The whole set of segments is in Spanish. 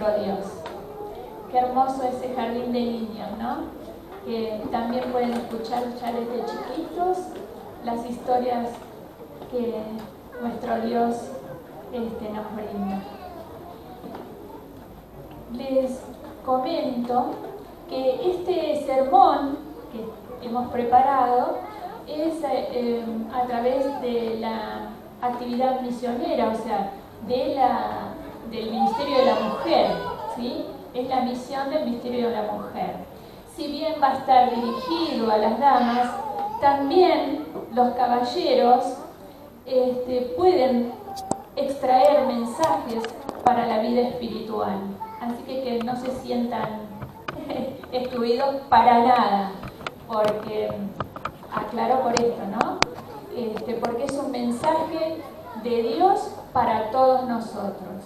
nuestro Dios. Qué hermoso ese jardín de niños, ¿no? Que también pueden escuchar ya desde chiquitos las historias que nuestro Dios nos brinda. Les comento que este sermón que hemos preparado es a través de la actividad misionera, o sea, del Ministerio de la Mujer, ¿sí? Es la misión del Ministerio de la Mujer. Si bien va a estar dirigido a las damas, también los caballeros pueden extraer mensajes para la vida espiritual. Así que no se sientan excluidos para nada, porque aclaro por esto, ¿no? Porque es un mensaje de Dios para todos nosotros.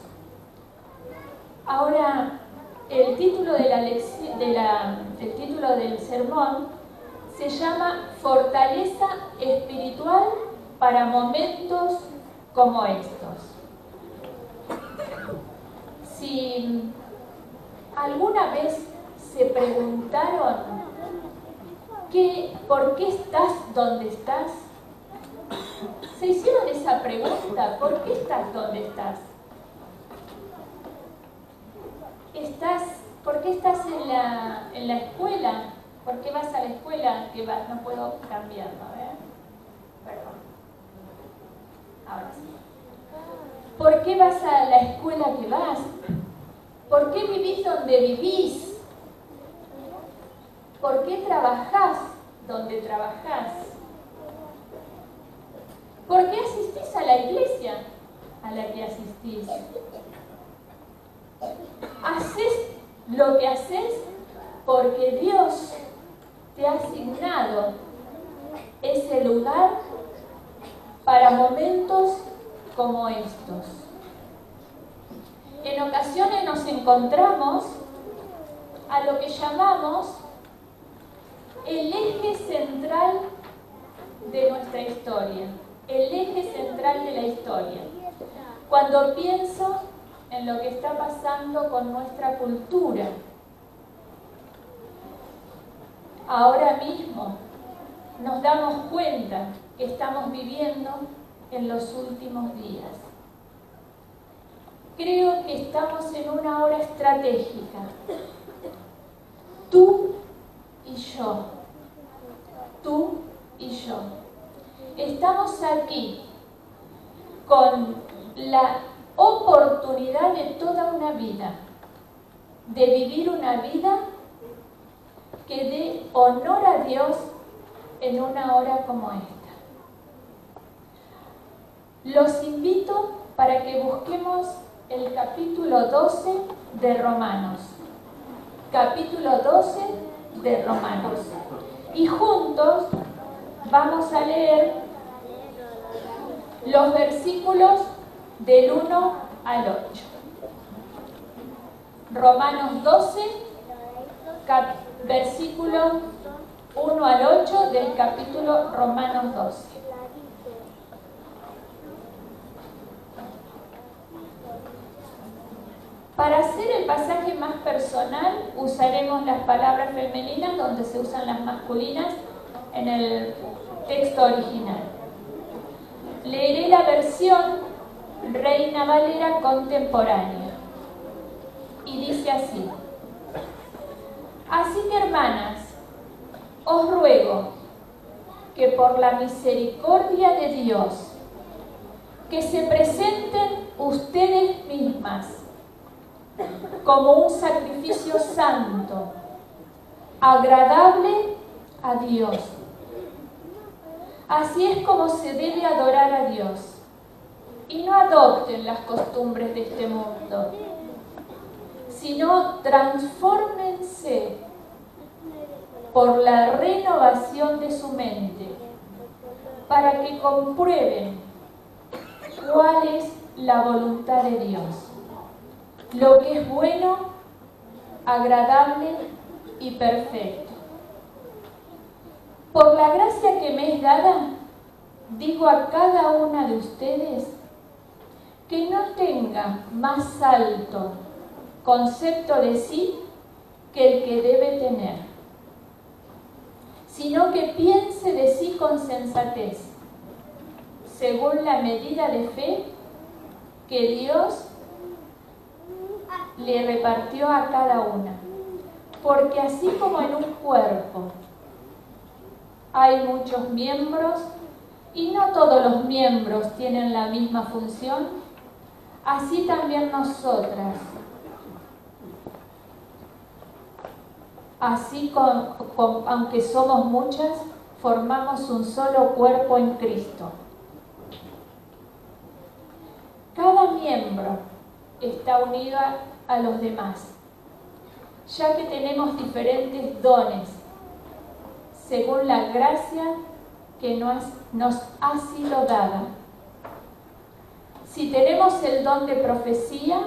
Ahora, el título el título del sermón se llama Fortaleza espiritual para momentos como estos. Si alguna vez se preguntaron ¿por qué estás donde estás? ¿Se hicieron esa pregunta? ¿Por qué estás donde estás? ¿Por qué estás en la escuela? ¿Por qué vas a la escuela que vas? No puedo cambiarlo, a ver. Perdón. Ahora sí. ¿Por qué vas a la escuela que vas? ¿Por qué vivís donde vivís? ¿Por qué trabajás donde trabajás? ¿Por qué asistís a la iglesia a la que asistís? Haces lo que haces porque Dios te ha asignado ese lugar para momentos como estos. En ocasiones nos encontramos a lo que llamamos el eje central de nuestra historia, el eje central de la historia. Cuando pienso en lo que está pasando con nuestra cultura, ahora mismo nos damos cuenta que estamos viviendo en los últimos días. Creo que estamos en una hora estratégica. Tú y yo. Estamos aquí con la oportunidad de toda una vida, de vivir una vida que dé honor a Dios en una hora como esta. Los invito para que busquemos el capítulo 12 de Romanos. Capítulo 12 de Romanos. Y juntos vamos a leer los versículos del 1 al 8. Romanos 12, versículo 1 al 8 del capítulo Romanos 12. Para hacer el pasaje más personal, usaremos las palabras femeninas donde se usan las masculinas en el texto original. Leeré la versión Reina Valera contemporánea. Y dice así: Así que, hermanas, os ruego que por la misericordia de Dios, que se presenten ustedes mismas como un sacrificio santo, agradable a Dios. Así es como se debe adorar a Dios. Y no adopten las costumbres de este mundo, sino transfórmense por la renovación de su mente, para que comprueben cuál es la voluntad de Dios, lo que es bueno, agradable y perfecto. Por la gracia que me es dada, digo a cada una de ustedes que no tenga más alto concepto de sí que el que debe tener, sino que piense de sí con sensatez, según la medida de fe que Dios le repartió a cada una. Porque así como en un cuerpo hay muchos miembros y no todos los miembros tienen la misma función, así también nosotras, aunque somos muchas, formamos un solo cuerpo en Cristo. Cada miembro está unido a los demás, ya que tenemos diferentes dones, según la gracia que nos ha sido dada. Si tenemos el don de profecía,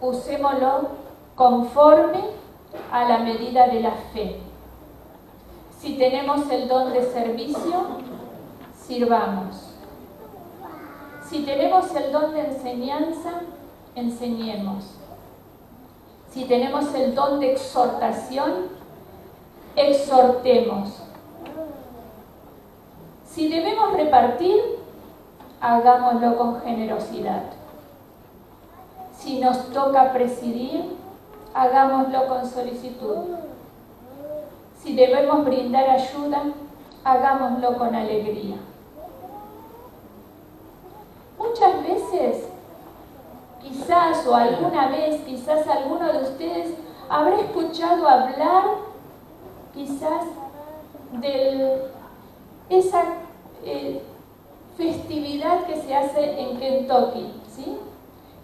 usémoslo conforme a la medida de la fe. Si tenemos el don de servicio, sirvamos. Si tenemos el don de enseñanza, enseñemos. Si tenemos el don de exhortación, exhortemos. Si debemos repartir, hagámoslo con generosidad. Si nos toca presidir, hagámoslo con solicitud. Si debemos brindar ayuda, hagámoslo con alegría. Muchas veces, quizás o alguna vez, quizás alguno de ustedes habrá escuchado hablar quizás de esa festividad que se hace en Kentucky, ¿sí?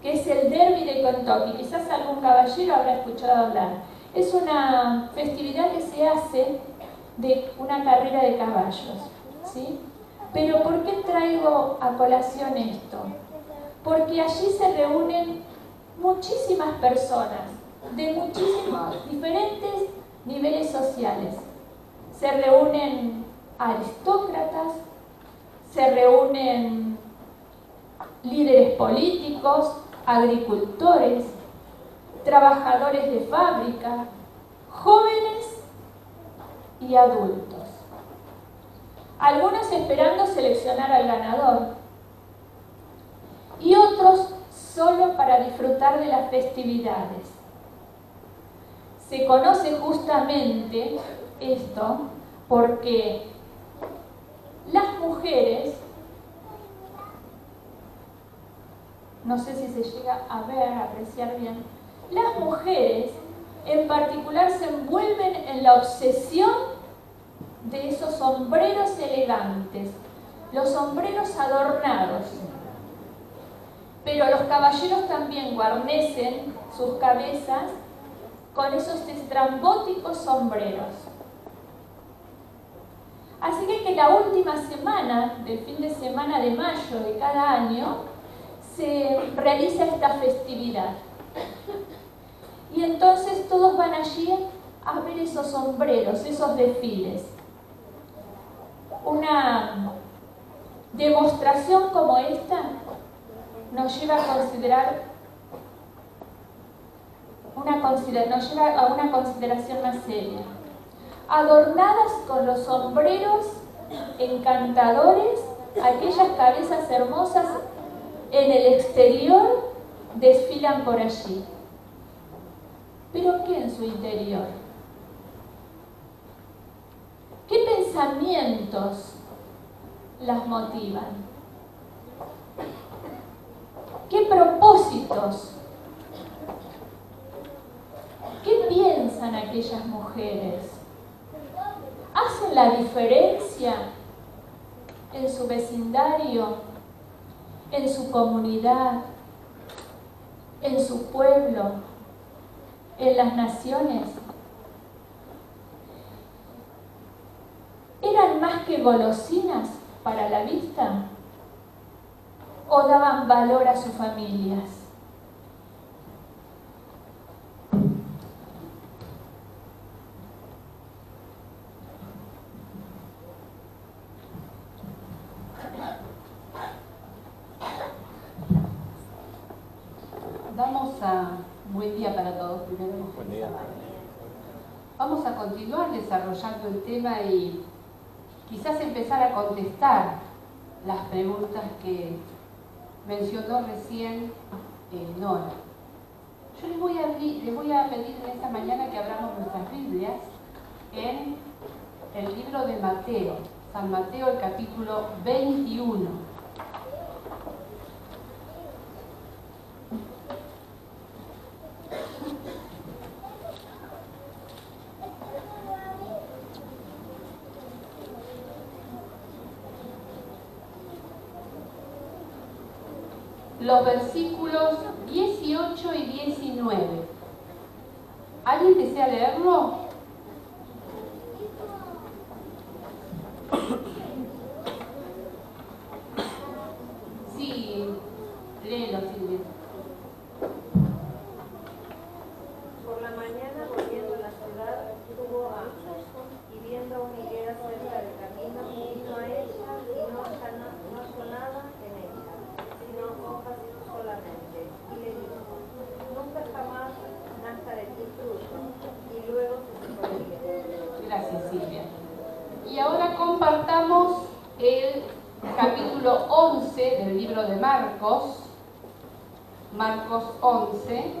Que es el Derby de Kentucky. Quizás algún caballero habrá escuchado hablar. Es una festividad que se hace de una carrera de caballos, ¿sí? Pero ¿por qué traigo a colación esto? Porque allí se reúnen muchísimas personas de muchísimos diferentes niveles sociales. Se reúnen aristócratas, se reúnen líderes políticos, agricultores, trabajadores de fábrica, jóvenes y adultos. Algunos esperando seleccionar al ganador y otros solo para disfrutar de las festividades. Se conoce justamente esto porque las mujeres, no sé si se llega a ver, a apreciar bien, las mujeres en particular se envuelven en la obsesión de esos sombreros elegantes, los sombreros adornados. Pero los caballeros también guarnecen sus cabezas con esos estrambóticos sombreros. Así que la última semana, del fin de semana de mayo de cada año, se realiza esta festividad. Y entonces todos van allí a ver esos sombreros, esos desfiles. Una demostración como esta nos lleva a considerar nos lleva a una consideración más seria. Adornadas con los sombreros encantadores, aquellas cabezas hermosas en el exterior desfilan por allí. ¿Pero qué en su interior? ¿Qué pensamientos las motivan? ¿Qué propósitos? ¿Qué piensan aquellas mujeres? ¿Hacen la diferencia en su vecindario, en su comunidad, en su pueblo, en las naciones? ¿Eran más que golosinas para la vista? ¿O daban valor a sus familias? Buen día para todos, primero. Buen día. Vamos a continuar desarrollando el tema y quizás empezar a contestar las preguntas que mencionó recién Nora. Yo les voy a pedir en esta mañana que abramos nuestras Biblias en el libro de Mateo, San Mateo, el capítulo 21. Los versículos 18 y 19. ¿Alguien desea leerlo? Sí, léelo, Silvia. Por la mañana, volviendo a la ciudad, tuvo hambre, y viendo una higuera cerca del camino, vino a ella y no halló nada en ella, sino hojas solamente. Y le dijo: nunca jamás nazca de ti fruto. Y luego se fue de ella. Gracias, Silvia. Y ahora compartamos el capítulo 11 del libro de Marcos. Marcos 11.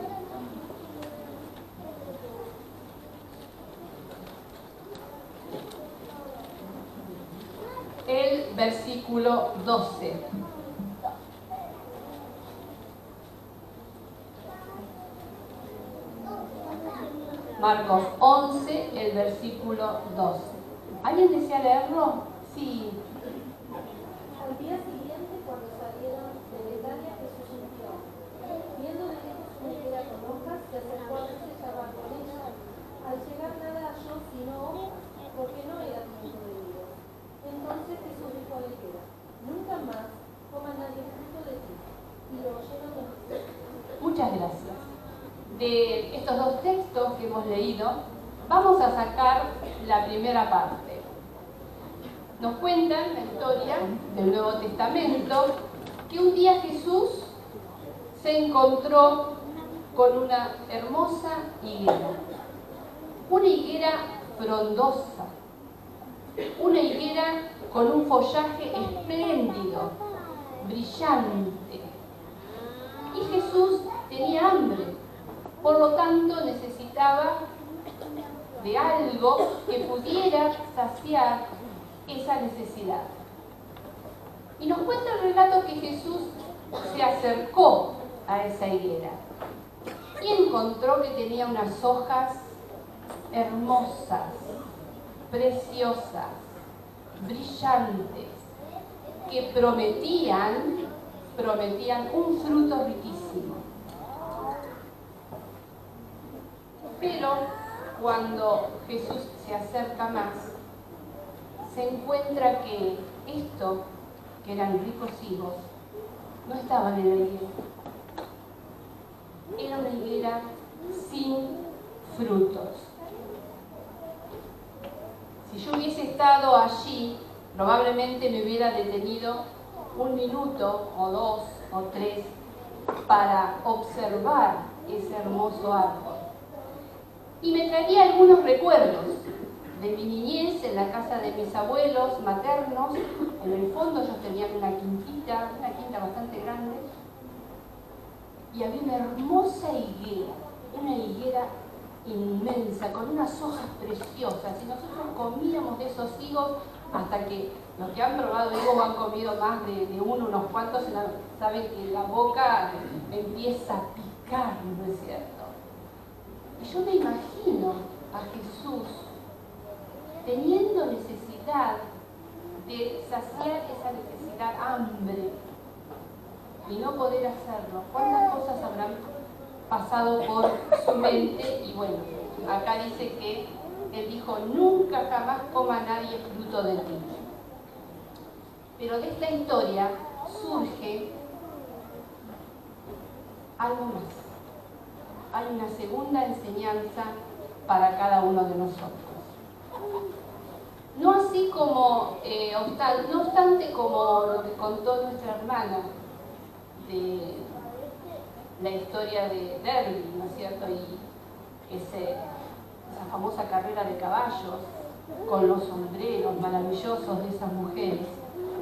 El versículo 12. Marcos 11, el versículo 12. ¿Alguien desea leerlo? Sí. Al día siguiente, cuando salieron de Betania, Jesús entró. Viendo de lejos una higuera con hojas, se acercó a desecharla con ella. Al llegar nada halló sino hojas, porque no era tiempo de vida. Entonces Jesús dijo a la higuera: nunca más coma nadie fruto de ti. Y lo oyeron los discípulos. Muchas gracias. De estos dos textos que hemos leído, vamos a sacar la primera parte. Nos cuentan la historia del Nuevo Testamento que un día Jesús se encontró con una hermosa higuera. Una higuera frondosa, una higuera con un follaje espléndido, brillante. Y Jesús tenía hambre, por lo tanto necesitaba de algo que pudiera saciar esa necesidad. Y nos cuenta el relato que Jesús se acercó a esa higuera y encontró que tenía unas hojas hermosas, preciosas, brillantes, que prometían un fruto riquísimo. Pero cuando Jesús se acerca más, se encuentra que esto, que eran ricos higos, no estaban en la higuera. Era una higuera sin frutos. Si yo hubiese estado allí, probablemente me hubiera detenido un minuto o dos o tres para observar ese hermoso árbol. Y me traía algunos recuerdos de mi niñez en la casa de mis abuelos maternos. En el fondo ellos tenían una quinta bastante grande, y había una hermosa higuera, una higuera inmensa, con unas hojas preciosas, y nosotros comíamos de esos higos hasta que los que han probado higos han comido más de unos cuantos, saben que la boca empieza a picar, ¿no es cierto? Y yo me imagino a Jesús teniendo necesidad de saciar esa necesidad, hambre, y no poder hacerlo. ¿Cuántas cosas habrán pasado por su mente? Y bueno, acá dice que él dijo: nunca jamás coma nadie fruto de ti. Pero de esta historia surge algo más. Hay una segunda enseñanza para cada uno de nosotros. No así como, no obstante como lo que contó nuestra hermana la historia de Derby, ¿no es cierto? Y esa famosa carrera de caballos con los sombreros maravillosos de esas mujeres.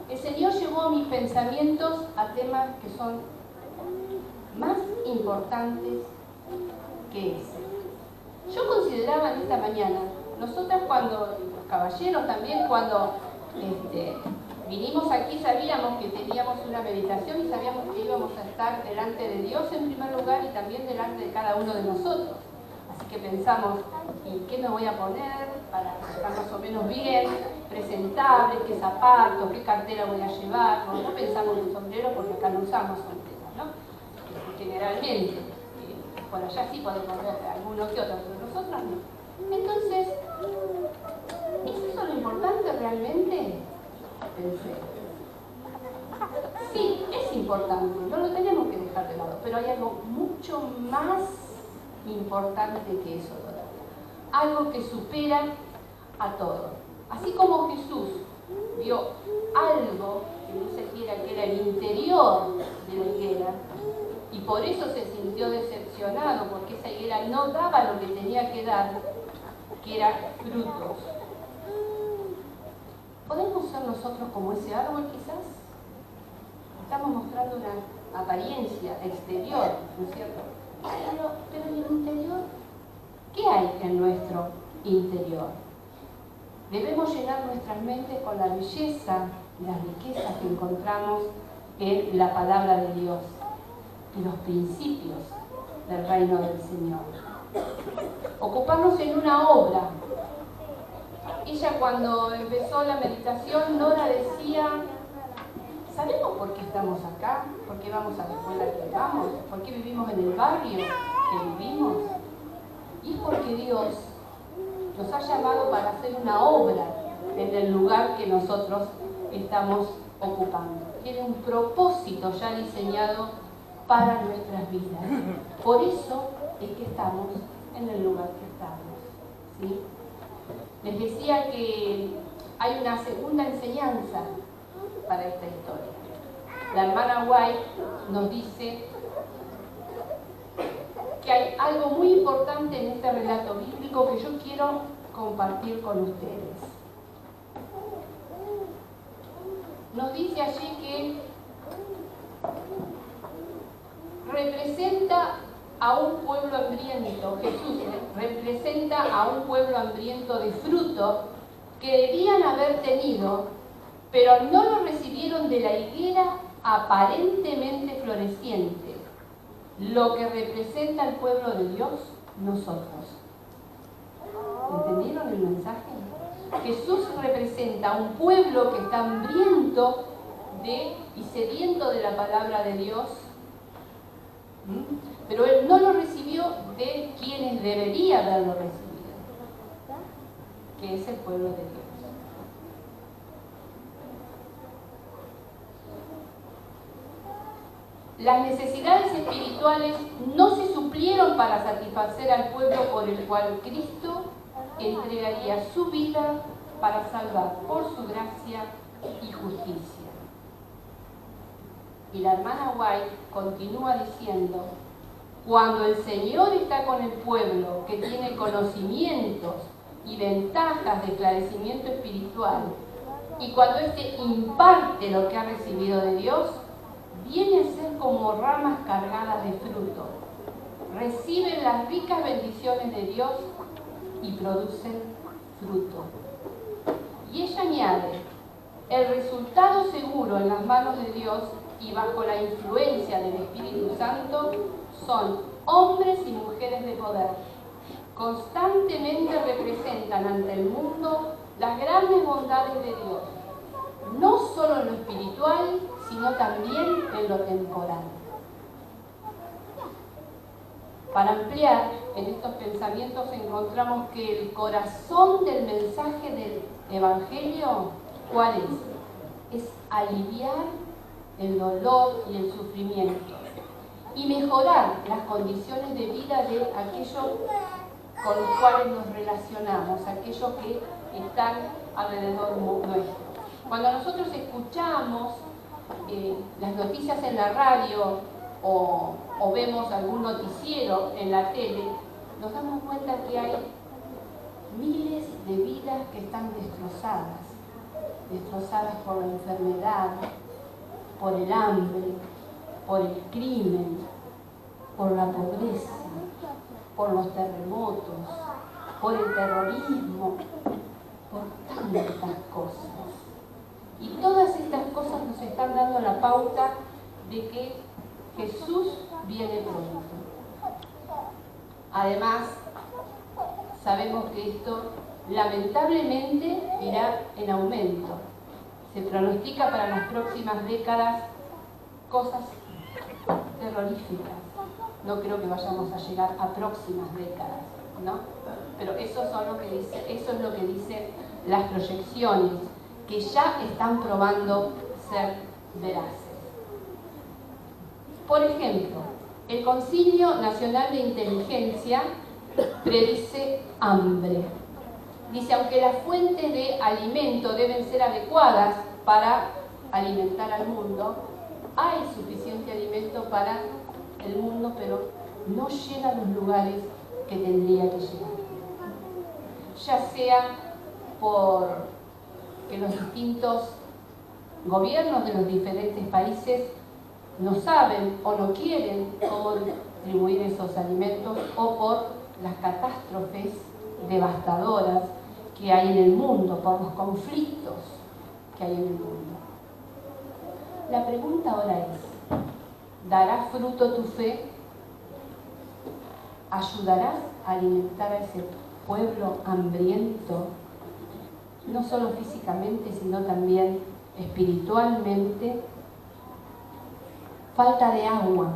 El Señor llevó mis pensamientos a temas que son más importantes que ese. Yo consideraba en esta mañana, nosotras cuando, los caballeros también, cuando vinimos aquí sabíamos que teníamos una meditación y sabíamos que íbamos a estar delante de Dios en primer lugar y también delante de cada uno de nosotros. Así que pensamos, ¿y qué me voy a poner para estar más o menos bien, presentable, qué zapatos, qué cartera voy a llevar? No pensamos en sombrero porque acá no usamos sombrero, ¿no? Generalmente, por allá sí podemos ver alguno que otro, pero nosotros no. Entonces, ¿es eso lo importante realmente? Pensé. Sí, es importante, no lo tenemos que dejar de lado, pero hay algo mucho más importante que eso todavía. Algo que supera a todo. Así como Jesús vio algo que no se quiera que era el interior de la higuera, y por eso se sintió decepcionado, porque esa higuera no daba lo que tenía que dar, que eran frutos. ¿Podemos ser nosotros como ese árbol quizás? Estamos mostrando una apariencia exterior, ¿no es cierto? Pero en el interior, ¿qué hay en nuestro interior? Debemos llenar nuestras mentes con la belleza y las riquezas que encontramos en la palabra de Dios y los principios del reino del Señor. Ocuparnos en una obra. Ella cuando empezó la meditación, Nora decía, ¿sabemos por qué estamos acá? ¿Por qué vamos a la escuela que vamos? ¿Por qué vivimos en el barrio que vivimos? Y es porque Dios nos ha llamado para hacer una obra en el lugar que nosotros estamos ocupando. Tiene un propósito ya diseñado para nuestras vidas. Por eso es que estamos en el lugar que estamos, ¿sí? Les decía que hay una segunda enseñanza para esta historia. La hermana White nos dice que hay algo muy importante en este relato bíblico que yo quiero compartir con ustedes. Nos dice allí que representa a un pueblo hambriento, Jesús representa a un pueblo hambriento de fruto que debían haber tenido, pero no lo recibieron de la higuera aparentemente floreciente, lo que representa al pueblo de Dios, nosotros. ¿Entendieron el mensaje? Jesús representa a un pueblo que está hambriento y sediento de la palabra de Dios, pero él no lo recibió de quienes debería haberlo recibido, que es el pueblo de Dios. Las necesidades espirituales no se suplieron para satisfacer al pueblo por el cual Cristo entregaría su vida para salvar por su gracia y justicia. Y la hermana White continúa diciendo, cuando el Señor está con el pueblo que tiene conocimientos y ventajas de esclarecimiento espiritual, y cuando éste imparte lo que ha recibido de Dios, viene a ser como ramas cargadas de fruto. Reciben las ricas bendiciones de Dios y producen fruto. Y ella añade, el resultado seguro en las manos de Dios y bajo la influencia del Espíritu Santo son hombres y mujeres de poder. Constantemente representan ante el mundo las grandes bondades de Dios, no solo en lo espiritual, sino también en lo temporal. Para ampliar en estos pensamientos encontramos que el corazón del mensaje del Evangelio, ¿cuál es? Es aliviar el dolor y el sufrimiento y mejorar las condiciones de vida de aquellos con los cuales nos relacionamos, aquellos que están alrededor nuestro. Cuando nosotros escuchamos las noticias en la radio o vemos algún noticiero en la tele, nos damos cuenta que hay miles de vidas que están destrozadas por la enfermedad, por el hambre, por el crimen, por la pobreza, por los terremotos, por el terrorismo, por tantas cosas. Y todas estas cosas nos están dando la pauta de que Jesús viene pronto. Además, sabemos que esto lamentablemente irá en aumento. Se pronostica para las próximas décadas cosas terroríficas. No creo que vayamos a llegar a próximas décadas, ¿no? Pero eso es lo que dicen las proyecciones, que ya están probando ser veraces. Por ejemplo, el Concilio Nacional de Inteligencia predice hambre. Dice, aunque las fuentes de alimento deben ser adecuadas para alimentar al mundo, hay suficiente alimento para el mundo, pero no llega a los lugares que tendría que llegar. Ya sea porque los distintos gobiernos de los diferentes países no saben o no quieren cómo distribuir esos alimentos, o por las catástrofes devastadoras que hay en el mundo, por los conflictos que hay en el mundo. La pregunta ahora es, ¿dará fruto tu fe? ¿Ayudarás a alimentar a ese pueblo hambriento, no solo físicamente, sino también espiritualmente? Falta de agua.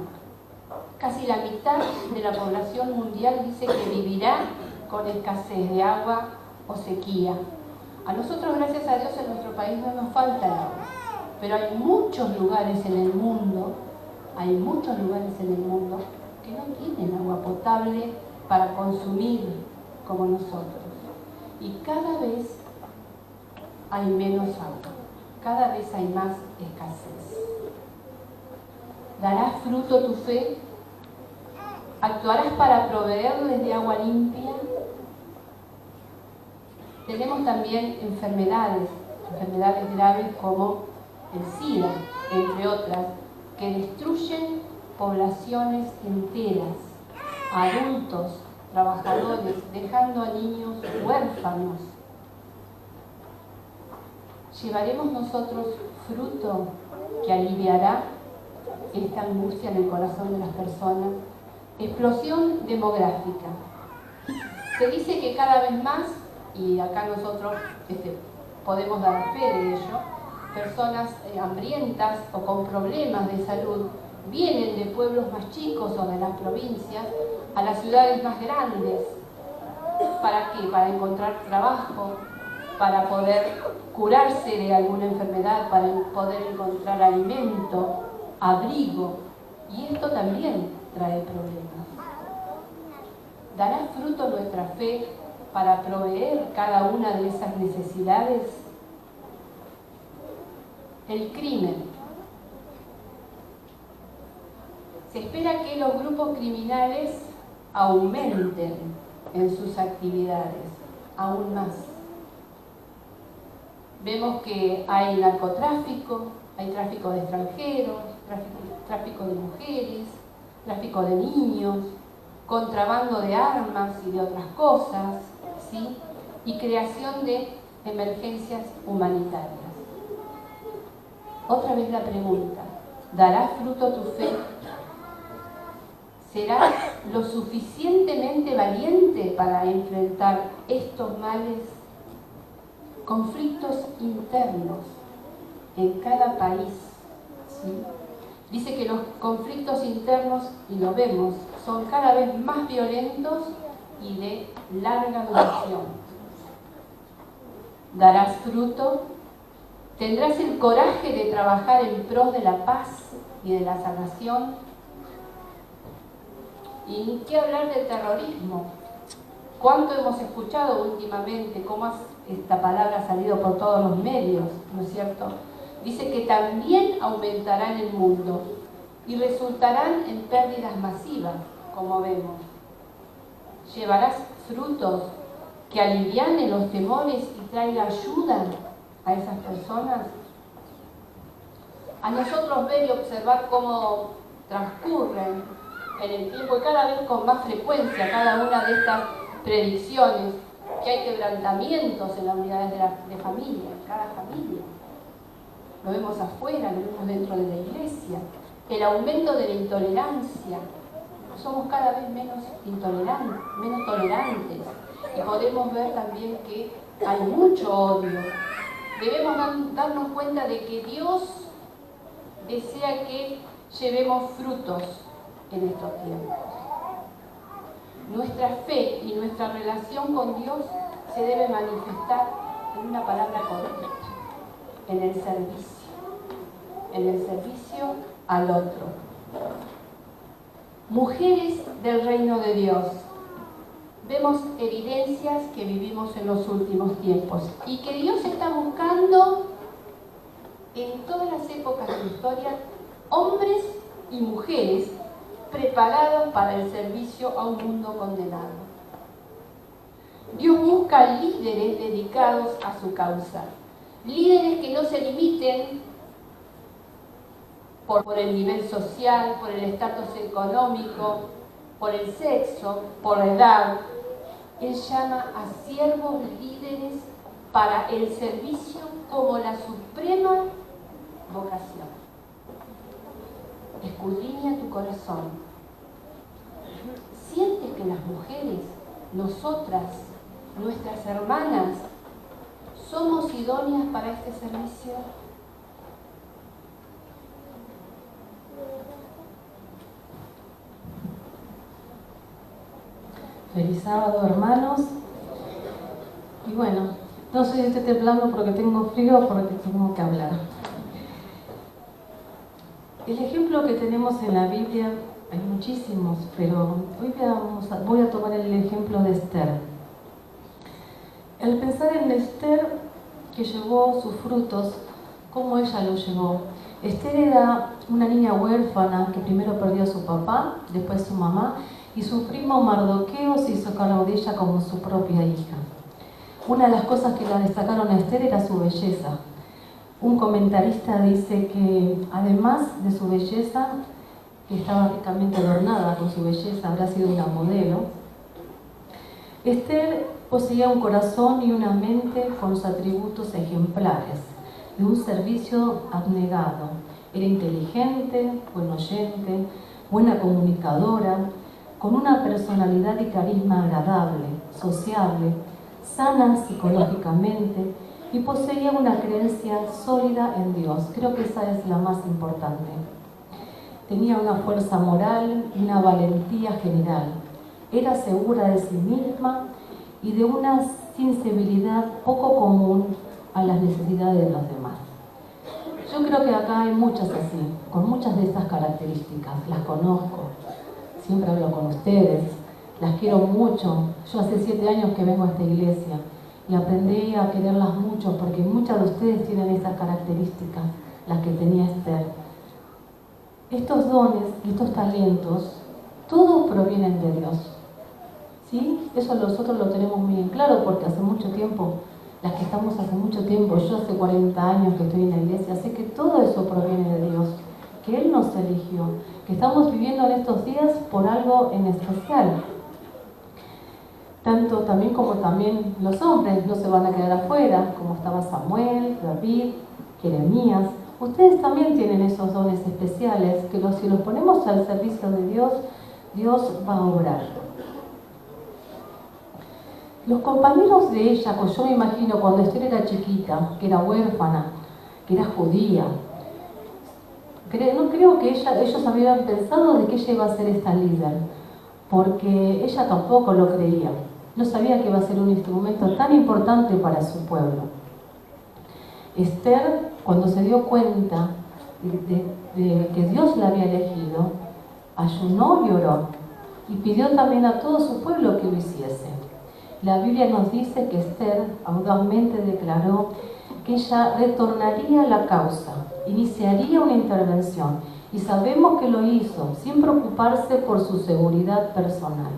Casi la mitad de la población mundial dice que vivirá con escasez de agua o sequía. A nosotros, gracias a Dios, en nuestro país no nos falta el agua, pero hay muchos lugares en el mundo que no tienen agua potable para consumir como nosotros. Y cada vez hay menos agua, cada vez hay más escasez. ¿Dará fruto tu fe? ¿Actuarás para proveerles de agua limpia? Tenemos también enfermedades graves como el SIDA, entre otras, que destruyen poblaciones enteras, adultos, trabajadores, dejando a niños huérfanos. ¿Llevaremos nosotros fruto que aliviará esta angustia en el corazón de las personas? Explosión demográfica. Se dice que cada vez más, y acá nosotros podemos dar fe de ello, personas hambrientas o con problemas de salud vienen de pueblos más chicos o de las provincias a las ciudades más grandes. ¿Para qué? Para encontrar trabajo, para poder curarse de alguna enfermedad, para poder encontrar alimento, abrigo, y esto también trae problemas. ¿Dará fruto nuestra fe para proveer cada una de esas necesidades? El crimen. Se espera que los grupos criminales aumenten en sus actividades, aún más. Vemos que hay narcotráfico, hay tráfico de extranjeros, tráfico de mujeres, tráfico de niños, contrabando de armas y de otras cosas, ¿sí? Y creación de emergencias humanitarias. Otra vez la pregunta, ¿dará fruto tu fe? ¿Serás lo suficientemente valiente para enfrentar estos males? Conflictos internos en cada país, ¿sí? Dice que los conflictos internos, y lo vemos, son cada vez más violentos y de larga duración. ¿Darás fruto? ¿Tendrás el coraje de trabajar en pro de la paz y de la salvación? ¿Y ni qué hablar del terrorismo? ¿Cuánto hemos escuchado últimamente? ¿Cómo esta palabra ha salido por todos los medios? ¿No es cierto? Dice que también aumentará en el mundo. y resultarán en pérdidas masivas, como vemos. Llevarás frutos que alivianen los temores y traiga ayuda a esas personas. A nosotros ver y observar cómo transcurren en el tiempo y cada vez con más frecuencia cada una de estas predicciones, que hay quebrantamientos en las unidades de familia, en cada familia. Lo vemos afuera, lo vemos dentro de la iglesia. El aumento de la intolerancia. Somos cada vez menos intolerantes, menos tolerantes. Y podemos ver también que hay mucho odio. Debemos darnos cuenta de que Dios desea que llevemos frutos en estos tiempos. Nuestra fe y nuestra relación con Dios se debe manifestar en una palabra correcta, en el servicio al otro. Mujeres del reino de Dios, vemos evidencias que vivimos en los últimos tiempos y que Dios está buscando en todas las épocas de la historia hombres y mujeres preparados para el servicio a un mundo condenado. Dios busca líderes dedicados a su causa, líderes que no se limiten por el nivel social, por el estatus económico, por el sexo, por la edad. Él llama a siervos líderes para el servicio como la suprema vocación. Escudriña tu corazón. ¿Sientes que las mujeres, nosotras, nuestras hermanas, somos idóneas para este servicio? Feliz sábado, hermanos. Y bueno, no sé si estoy temblando porque tengo frío o porque tengo que hablar. El ejemplo que tenemos en la Biblia, hay muchísimos, pero hoy voy a tomar el ejemplo de Esther. Al pensar en Esther, que llevó sus frutos, ¿cómo ella lo llevó? Esther era una niña huérfana que primero perdió a su papá, después su mamá, y su primo Mardoqueo se hizo cargo de ella como su propia hija. Una de las cosas que la destacaron a Esther era su belleza. Un comentarista dice que además de su belleza, que estaba ricamente adornada con su belleza, habrá sido una modelo, Esther poseía un corazón y una mente con los atributos ejemplares de un servicio abnegado. Era inteligente, buen oyente, buena comunicadora, con una personalidad y carisma agradable, sociable, sana psicológicamente y poseía una creencia sólida en Dios. Creo que esa es la más importante. Tenía una fuerza moral y una valentía general. Era segura de sí misma y de una sensibilidad poco común a las necesidades de los demás. Yo creo que acá hay muchas así, con muchas de estas características. Las conozco, siempre hablo con ustedes, las quiero mucho. Yo hace 7 años que vengo a esta iglesia y aprendí a quererlas mucho porque muchas de ustedes tienen esas características, las que tenía Esther. Estos dones y estos talentos, todos provienen de Dios. ¿Sí? Eso nosotros lo tenemos muy en claro porque hace mucho tiempo, las que estamos hace mucho tiempo, yo hace 40 años que estoy en la iglesia, sé que todo eso proviene de Dios, que Él nos eligió, que estamos viviendo en estos días por algo en especial. Tanto también como también los hombres no se van a quedar afuera, como estaba Samuel, David, Jeremías. Ustedes también tienen esos dones especiales que si los ponemos al servicio de Dios, Dios va a obrar. Los compañeros de ella, pues yo me imagino cuando Esther era chiquita, que era huérfana, que era judía, no creo que ellos habían pensado de que ella iba a ser esta líder, porque ella tampoco lo creía. No sabía que iba a ser un instrumento tan importante para su pueblo. Esther, cuando se dio cuenta de que Dios la había elegido, ayunó y oró, y pidió también a todo su pueblo que lo hiciese. La Biblia nos dice que Esther audazmente declaró que ella retornaría a la causa, iniciaría una intervención y sabemos que lo hizo sin preocuparse por su seguridad personal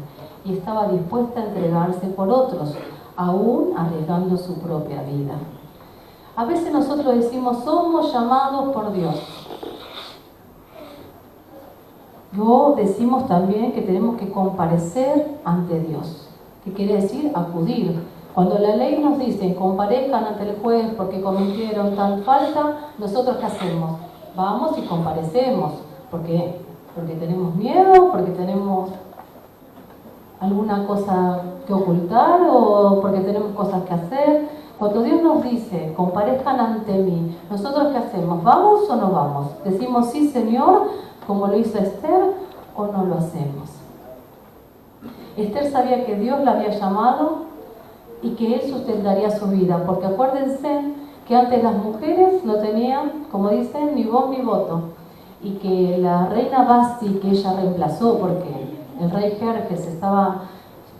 y estaba dispuesta a entregarse por otros, aún arriesgando su propia vida. A veces nosotros decimos, somos llamados por Dios. Luego decimos también que tenemos que comparecer ante Dios. ¿Qué quiere decir? Acudir. Cuando la ley nos dice, comparezcan ante el juez porque cometieron tal falta, ¿nosotros qué hacemos? Vamos y comparecemos. ¿Por qué? Porque tenemos miedo, porque tenemos alguna cosa que ocultar o porque tenemos cosas que hacer. Cuando Dios nos dice, comparezcan ante mí, ¿nosotros qué hacemos? ¿Vamos o no vamos? ¿Decimos sí, Señor, como lo hizo Esther, o no lo hacemos? Esther sabía que Dios la había llamado y que Él sustentaría su vida, porque acuérdense que antes las mujeres no tenían, como dicen, ni voz ni voto, y que la reina Vasti, que ella reemplazó, porque el rey Jerjes estaba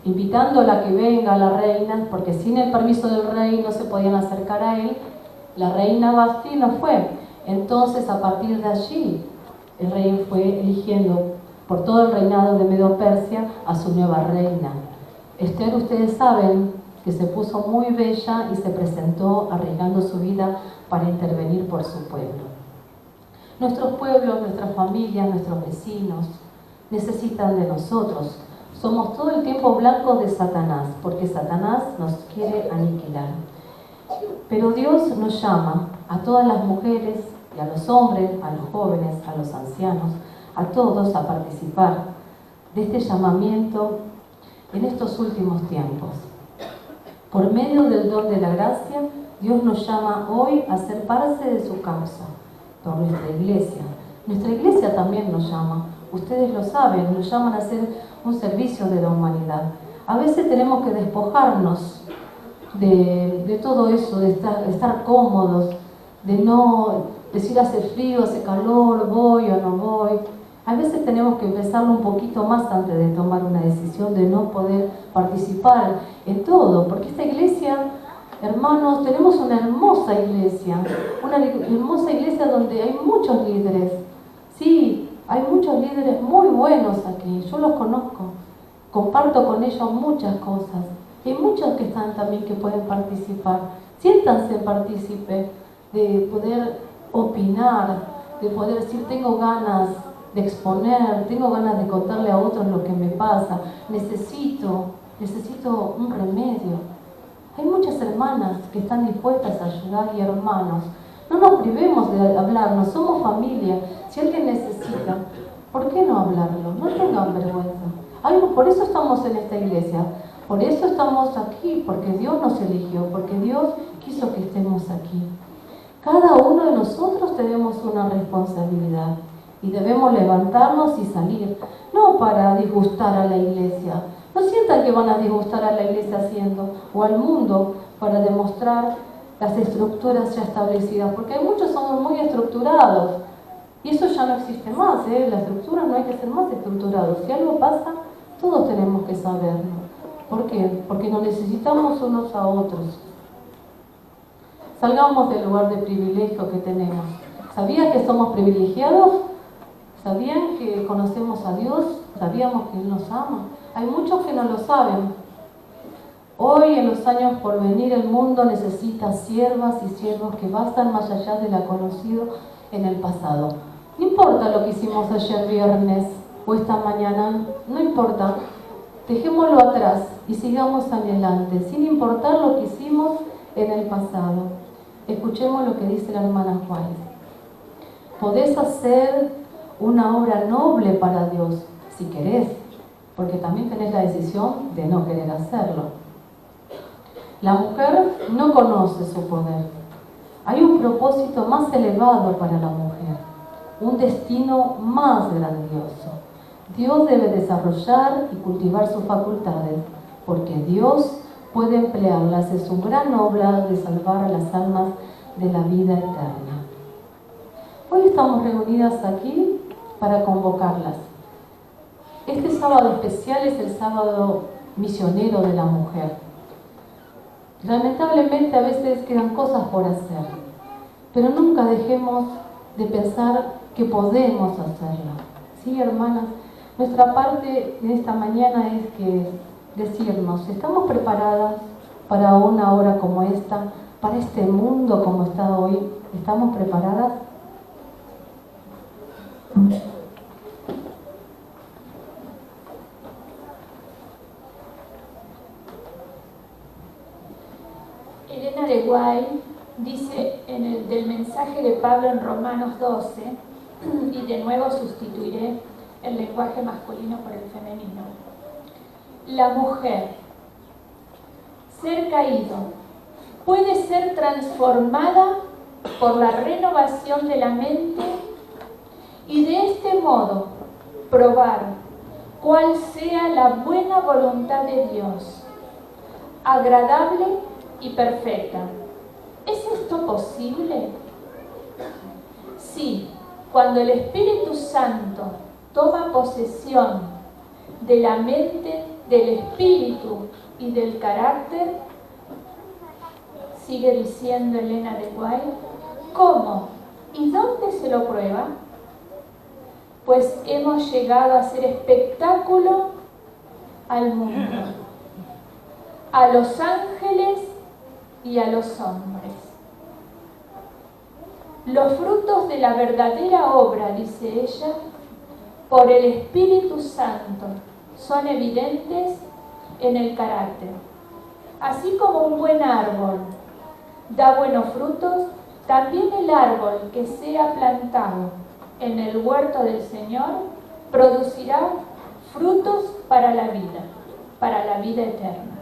invitándola a que venga la reina, porque sin el permiso del rey no se podían acercar a él, la reina Vasti no fue. Entonces, a partir de allí, el rey fue eligiendo por todo el reinado de Medo-Persia a su nueva reina. Esther, ustedes saben que se puso muy bella y se presentó arriesgando su vida para intervenir por su pueblo. Nuestros pueblos, nuestras familias, nuestros vecinos necesitan de nosotros. Somos todo el tiempo blancos de Satanás, porque Satanás nos quiere aniquilar. Pero Dios nos llama a todas las mujeres y a los hombres, a los jóvenes, a los ancianos, a todos a participar de este llamamiento en estos últimos tiempos. Por medio del don de la gracia, Dios nos llama hoy a ser parte de su causa, por nuestra iglesia. Nuestra iglesia también nos llama, ustedes lo saben, nos llaman a hacer un servicio de la humanidad. A veces tenemos que despojarnos de todo eso, de estar cómodos, de no decir hace frío, hace calor, voy o no voy. A veces tenemos que pensarlo un poquito más antes de tomar una decisión de no poder participar en todo, porque esta iglesia, hermanos, tenemos una hermosa iglesia donde hay muchos líderes. Sí, hay muchos líderes muy buenos aquí, yo los conozco, comparto con ellos muchas cosas. Y hay muchos que están también que pueden participar. Siéntanse partícipe de poder opinar, de poder decir, tengo ganas de exponer, tengo ganas de contarle a otros lo que me pasa, necesito un remedio. Hay muchas hermanas que están dispuestas a ayudar y hermanos. No nos privemos de hablarnos, somos familia. Si alguien necesita, ¿por qué no hablarlo? No tengan vergüenza. Por eso estamos en esta iglesia, por eso estamos aquí, porque Dios nos eligió, porque Dios quiso que estemos aquí. Cada uno de nosotros tenemos una responsabilidad y debemos levantarnos y salir, no para disgustar a la iglesia. No sientan que van a disgustar a la iglesia haciendo, o al mundo, para demostrar las estructuras ya establecidas, porque hay muchos somos muy estructurados y eso ya no existe más, la estructura no hay que ser más estructurados. Si algo pasa, todos tenemos que saberlo. ¿Por qué? Porque nos necesitamos unos a otros. Salgamos del lugar de privilegio que tenemos. ¿Sabían que somos privilegiados? ¿Sabían que conocemos a Dios? ¿Sabíamos que Él nos ama? Hay muchos que no lo saben. Hoy, en los años por venir, el mundo necesita siervas y siervos que bastan más allá de lo conocido en el pasado. No importa lo que hicimos ayer viernes o esta mañana, no importa. Dejémoslo atrás y sigamos adelante, sin importar lo que hicimos en el pasado. Escuchemos lo que dice la hermana Juárez. Podés hacer una obra noble para Dios, si querés, porque también tenés la decisión de no querer hacerlo. La mujer no conoce su poder. Hay un propósito más elevado para la mujer, un destino más grandioso. Dios debe desarrollar y cultivar sus facultades, porque Dios puede emplearlas en su gran obra de salvar a las almas de la vida eterna. Hoy estamos reunidas aquí para convocarlas. Este sábado especial es el sábado misionero de la mujer. Lamentablemente a veces quedan cosas por hacer, pero nunca dejemos de pensar que podemos hacerlo. ¿Sí, hermanas? Nuestra parte en esta mañana es que decirnos, ¿estamos preparadas para una hora como esta, para este mundo como está hoy? ¿Estamos preparadas? Elena de White dice del mensaje de Pablo en Romanos 12, y de nuevo sustituiré el lenguaje masculino por el femenino. La mujer, ser caído, puede ser transformada por la renovación de la mente y de este modo probar cuál sea la buena voluntad de Dios, agradable y perfecta. ¿Es esto posible? Sí, cuando el Espíritu Santo toma posesión de la mente, del espíritu y del carácter, sigue diciendo Elena de White, ¿cómo y dónde se lo prueba? Pues hemos llegado a hacer espectáculo al mundo, a los ángeles y a los hombres. Los frutos de la verdadera obra, dice ella, por el Espíritu Santo, son evidentes en el carácter. Así como un buen árbol da buenos frutos, también el árbol que sea plantado en el huerto del Señor producirá frutos para la vida eterna.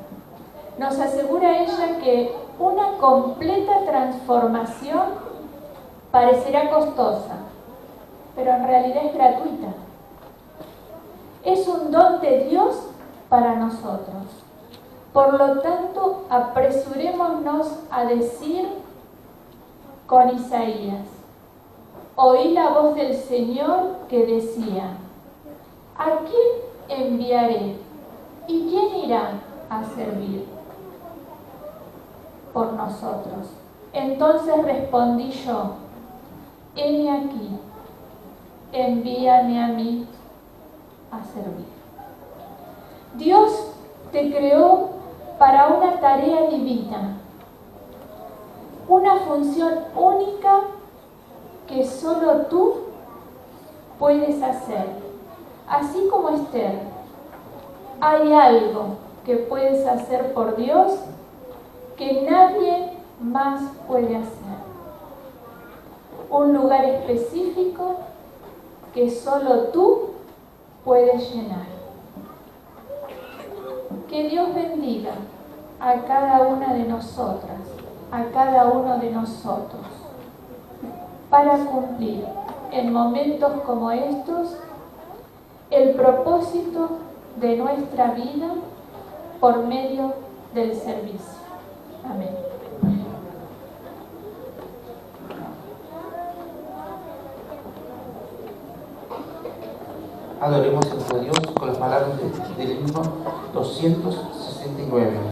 Nos asegura ella que una completa transformación parecerá costosa, pero en realidad es gratuita. Es un don de Dios para nosotros. Por lo tanto, apresurémonos a decir con Isaías: oí la voz del Señor que decía, ¿a quién enviaré? ¿Y quién irá a servir por nosotros? Entonces respondí yo, heme aquí, envíame a mí a servir. Dios te creó para una tarea divina, una función única que solo tú puedes hacer. Así como Esther, hay algo que puedes hacer por Dios que nadie más puede hacer. Un lugar específico que solo tú puedes llenar. Que Dios bendiga a cada una de nosotras, a cada uno de nosotros, para cumplir en momentos como estos el propósito de nuestra vida por medio del servicio. Amén. Adoremos a nuestro Dios con las palabras del himno 269.